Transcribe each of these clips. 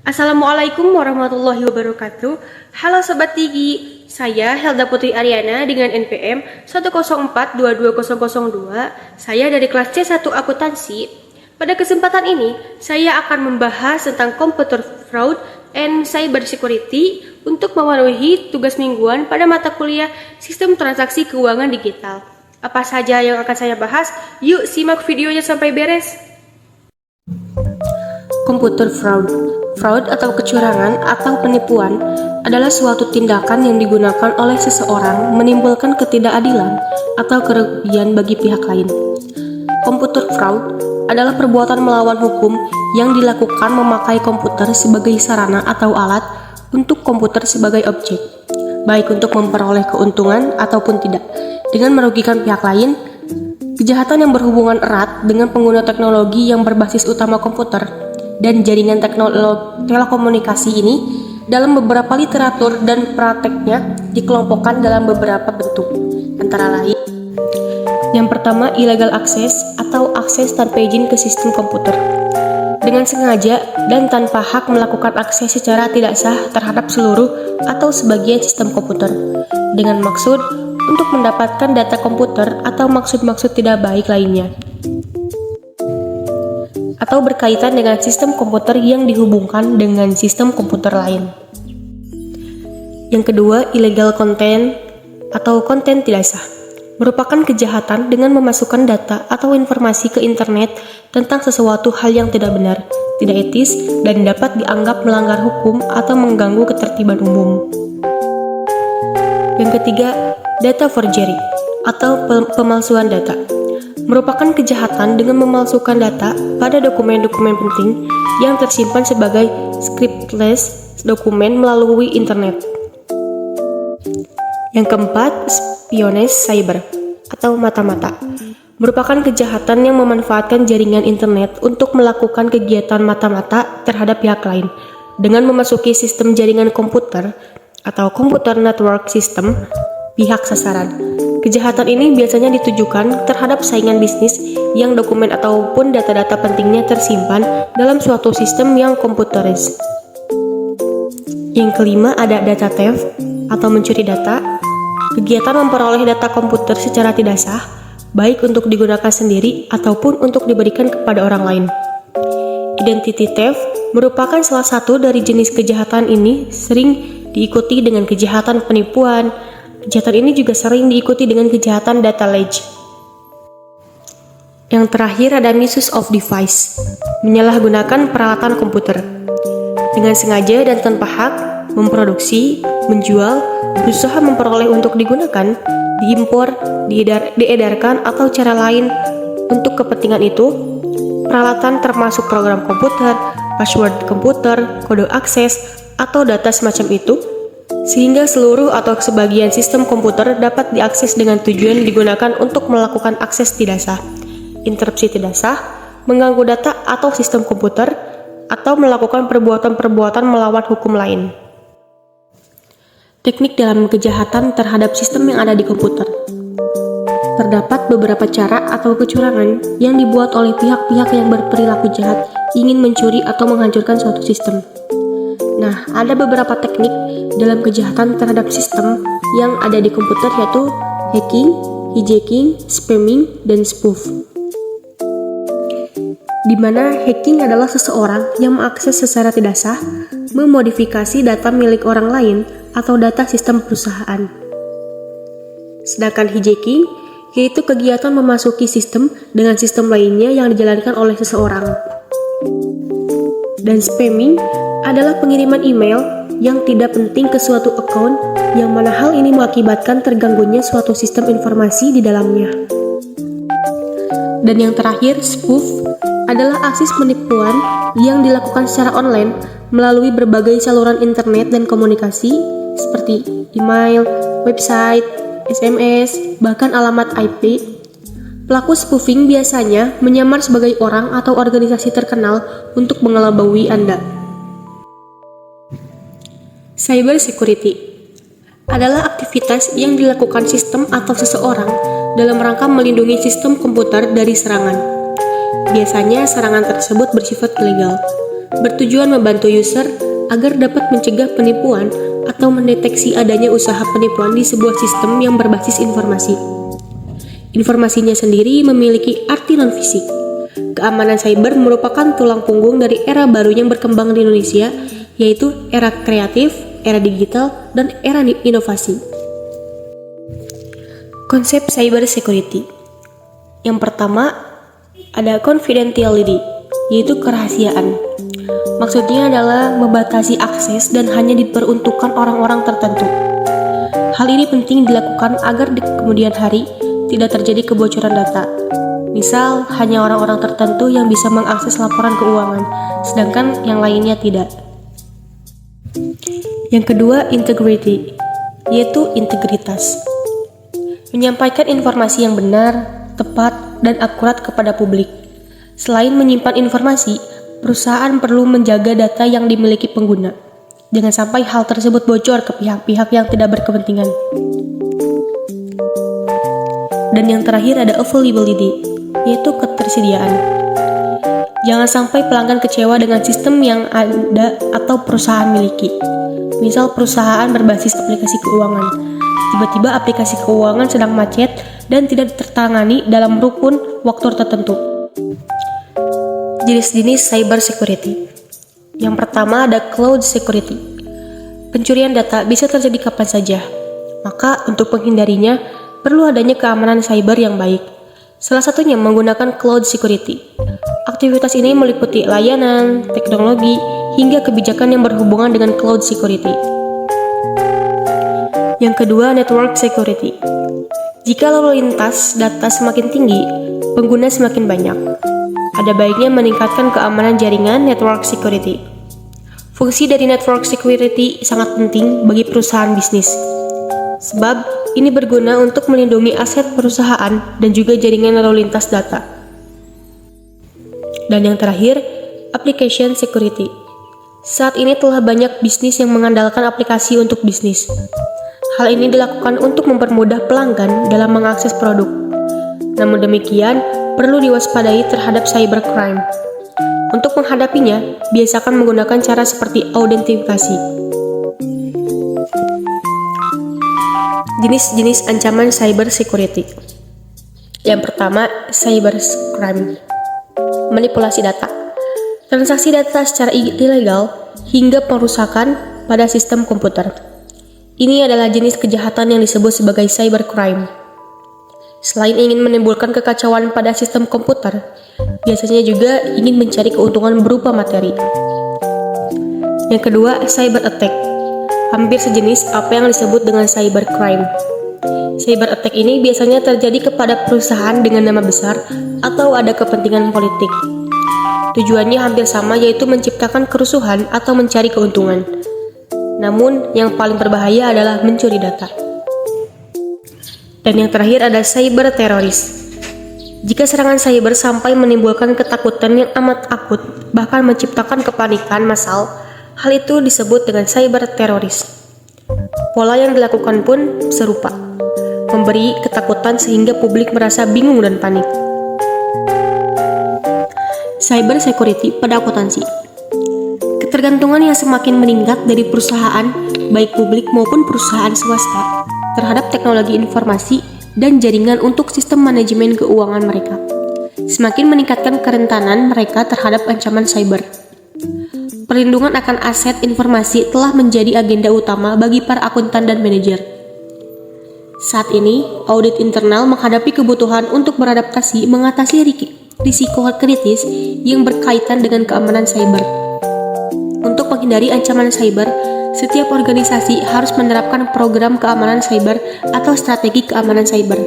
Assalamualaikum warahmatullahi wabarakatuh. Halo Sobat Tigi, saya Helda Putri Aryana dengan NPM 1042202. Saya dari kelas C1 Akuntansi. Pada kesempatan ini, saya akan membahas tentang computer fraud and cyber security untuk memenuhi tugas mingguan pada mata kuliah Sistem Transaksi Keuangan Digital. Apa saja yang akan saya bahas? Yuk simak videonya sampai beres. Computer fraud. Fraud atau kecurangan atau penipuan adalah suatu tindakan yang digunakan oleh seseorang menimbulkan ketidakadilan atau kerugian bagi pihak lain. Computer fraud adalah perbuatan melawan hukum yang dilakukan memakai komputer sebagai sarana atau alat untuk komputer sebagai objek, baik untuk memperoleh keuntungan ataupun tidak, dengan merugikan pihak lain. Kejahatan yang berhubungan erat dengan pengguna teknologi yang berbasis utama komputer dan jaringan telekomunikasi ini dalam beberapa literatur dan prakteknya dikelompokkan dalam beberapa bentuk, antara lain yang pertama, illegal access atau akses tanpa izin ke sistem komputer dengan sengaja dan tanpa hak melakukan akses secara tidak sah terhadap seluruh atau sebagian sistem komputer dengan maksud untuk mendapatkan data komputer atau maksud-maksud tidak baik lainnya, atau berkaitan dengan sistem komputer yang dihubungkan dengan sistem komputer lain. Yang kedua, illegal content atau konten tidak sah, merupakan kejahatan dengan memasukkan data atau informasi ke internet tentang sesuatu hal yang tidak benar, tidak etis, dan dapat dianggap melanggar hukum atau mengganggu ketertiban umum. Yang ketiga, data forgery atau pemalsuan data, merupakan kejahatan dengan memalsukan data pada dokumen-dokumen penting yang tersimpan sebagai scriptless dokumen melalui internet. Yang keempat, espionage cyber atau mata-mata, merupakan kejahatan yang memanfaatkan jaringan internet untuk melakukan kegiatan mata-mata terhadap pihak lain dengan memasuki sistem jaringan komputer atau computer network system pihak sasaran. Kejahatan ini biasanya ditujukan terhadap saingan bisnis yang dokumen ataupun data-data pentingnya tersimpan dalam suatu sistem yang komputeris. Yang kelima, ada data theft atau mencuri data, kegiatan memperoleh data komputer secara tidak sah, baik untuk digunakan sendiri ataupun untuk diberikan kepada orang lain. Identity theft merupakan salah satu dari jenis kejahatan ini, sering diikuti dengan kejahatan penipuan. Kejahatan ini juga sering diikuti dengan kejahatan data leakage. Yang terakhir ada misuse of device, menyalahgunakan peralatan komputer dengan sengaja dan tanpa hak memproduksi, menjual, berusaha memperoleh untuk digunakan, diimpor, diedarkan atau cara lain untuk kepentingan itu. Peralatan termasuk program komputer, password komputer, kode akses, atau data semacam itu, sehingga seluruh atau sebagian sistem komputer dapat diakses dengan tujuan digunakan untuk melakukan akses tidak sah, interupsi tidak sah, mengganggu data atau sistem komputer, atau melakukan perbuatan-perbuatan melawan hukum lain. Teknik dalam kejahatan terhadap sistem yang ada di komputer. Terdapat beberapa cara atau kecurangan yang dibuat oleh pihak-pihak yang berperilaku jahat ingin mencuri atau menghancurkan suatu sistem. Nah, ada beberapa teknik dalam kejahatan terhadap sistem yang ada di komputer, yaitu hacking, hijacking, spamming, dan spoof. Di mana hacking adalah seseorang yang mengakses secara tidak sah, memodifikasi data milik orang lain atau data sistem perusahaan. Sedangkan hijacking yaitu kegiatan memasuki sistem dengan sistem lainnya yang dijalankan oleh seseorang. Dan spamming adalah pengiriman email yang tidak penting ke suatu akun, yang mana hal ini mengakibatkan terganggunya suatu sistem informasi di dalamnya. Dan yang terakhir, spoof adalah aksi penipuan yang dilakukan secara online melalui berbagai saluran internet dan komunikasi seperti email, website, SMS, bahkan alamat IP. Pelaku spoofing biasanya menyamar sebagai orang atau organisasi terkenal untuk mengelabui Anda. Cyber security adalah aktivitas yang dilakukan sistem atau seseorang dalam rangka melindungi sistem komputer dari serangan. Biasanya serangan tersebut bersifat ilegal. bertujuan membantu user agar dapat mencegah penipuan atau mendeteksi adanya usaha penipuan di sebuah sistem yang berbasis informasi. Informasinya sendiri memiliki arti non-fisik. Keamanan cyber merupakan tulang punggung dari era baru yang berkembang di Indonesia, yaitu era kreatif, era digital, dan era inovasi. Konsep cyber security. Yang pertama, ada confidentiality, yaitu kerahasiaan. Maksudnya adalah membatasi akses dan hanya diperuntukkan orang-orang tertentu. Hal ini penting dilakukan agar di kemudian hari tidak terjadi kebocoran data. Misal, hanya orang-orang tertentu yang bisa mengakses laporan keuangan, sedangkan yang lainnya tidak. Yang kedua, integrity, yaitu integritas. Menyampaikan informasi yang benar, tepat, dan akurat kepada publik. Selain menyimpan informasi, perusahaan perlu menjaga data yang dimiliki pengguna. Jangan sampai hal tersebut bocor ke pihak-pihak yang tidak berkepentingan. Dan yang terakhir ada availability, yaitu ketersediaan. Jangan sampai pelanggan kecewa dengan sistem yang ada atau perusahaan miliki. Misal perusahaan berbasis aplikasi keuangan. Tiba-tiba aplikasi keuangan sedang macet dan tidak tertangani dalam rukun waktu tertentu. Jenis-jenis cyber security. Yang pertama ada cloud security. Pencurian data bisa terjadi kapan saja. Maka untuk menghindarinya, perlu adanya keamanan cyber yang baik. Salah satunya menggunakan cloud security. Aktivitas ini meliputi layanan, teknologi, hingga kebijakan yang berhubungan dengan cloud security. Yang kedua, network security. Jika lalu lintas data semakin tinggi, pengguna semakin banyak. Ada baiknya meningkatkan keamanan jaringan network security. Fungsi dari network security sangat penting bagi perusahaan bisnis. Sebab ini berguna untuk melindungi aset perusahaan dan juga jaringan lalu lintas data. Dan yang terakhir, application security. Saat ini telah banyak bisnis yang mengandalkan aplikasi untuk bisnis. Hal ini dilakukan untuk mempermudah pelanggan dalam mengakses produk. Namun demikian, perlu diwaspadai terhadap cybercrime. Untuk menghadapinya, biasakan menggunakan cara seperti autentifikasi. Jenis-jenis ancaman cyber security. Yang pertama, cybercrime. Manipulasi data. Transaksi data secara ilegal hingga perusakan pada sistem komputer. Ini adalah jenis kejahatan yang disebut sebagai cybercrime. Selain ingin menimbulkan kekacauan pada sistem komputer, biasanya juga ingin mencari keuntungan berupa materi. Yang kedua, cyber attack. Hampir sejenis apa yang disebut dengan cybercrime. Cyber attack ini biasanya terjadi kepada perusahaan dengan nama besar atau ada kepentingan politik. Tujuannya hampir sama, yaitu menciptakan kerusuhan atau mencari keuntungan. Namun, yang paling berbahaya adalah mencuri data. Dan yang terakhir ada cyber teroris. Jika serangan cyber sampai menimbulkan ketakutan yang amat akut, bahkan menciptakan kepanikan massal, hal itu disebut dengan cyber teroris. Pola yang dilakukan pun serupa, memberi ketakutan sehingga publik merasa bingung dan panik. Cyber security pada akuntansi. Ketergantungan yang semakin meningkat dari perusahaan, baik publik maupun perusahaan swasta, terhadap teknologi informasi dan jaringan untuk sistem manajemen keuangan mereka, semakin meningkatkan kerentanan mereka terhadap ancaman cyber. Perlindungan akan aset informasi telah menjadi agenda utama bagi para akuntan dan manajer. Saat ini, audit internal menghadapi kebutuhan untuk beradaptasi mengatasi risiko kritis yang berkaitan dengan keamanan cyber. Untuk menghindari ancaman cyber, setiap organisasi harus menerapkan program keamanan cyber atau strategi keamanan cyber.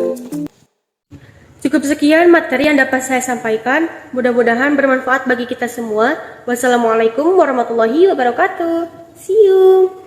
Cukup sekian materi yang dapat saya sampaikan. Mudah-mudahan bermanfaat bagi kita semua. Wassalamualaikum warahmatullahi wabarakatuh. See you.